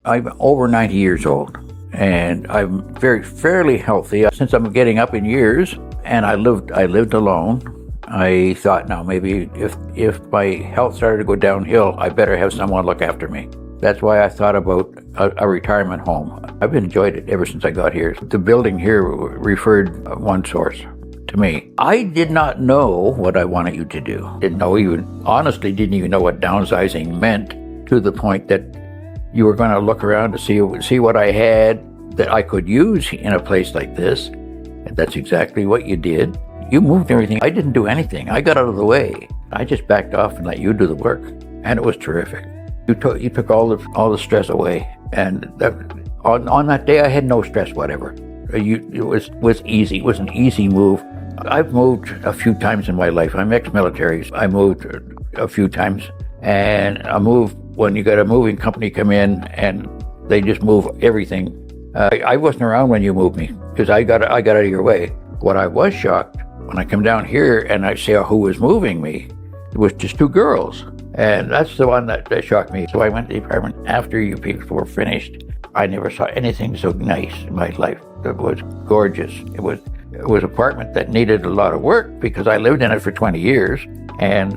I'm over 90 years old, and I'm fairly healthy. Since I'm getting up in years, and I lived alone, I thought, now maybe if my health started to go downhill, I better have someone look after me. That's why I thought about a retirement home. I've enjoyed it ever since I got here. The building here referred ONESource to me. I did not know what I wanted you to do. Honestly didn't even know what downsizing meant, to the point that you were going to look around to see what I had that I could use in a place like this. And that's exactly what you did. You moved everything. I didn't do anything. I got out of the way. I just backed off and let you do the work. And it was terrific. You took all the stress away. And on that day, I had no stress whatever. It was easy. It was an easy move. I've moved a few times in my life. I'm ex-military. I moved a few times. And I moved when you got a moving company come in and they just move everything. I wasn't around when you moved me because I got out of your way. What I was shocked when I come down here and I see who was moving me, it was just two girls. And that's the one that shocked me. So I went to the apartment after you people were finished. I never saw anything so nice in my life. It was gorgeous. It was an apartment that needed a lot of work because I lived in it for 20 years, and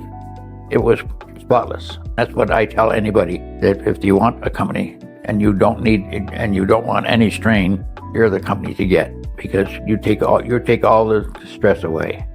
it was spotless. That's what I tell anybody, that if you want a company and you don't want any strain, you're the company to get, because you take all the stress away.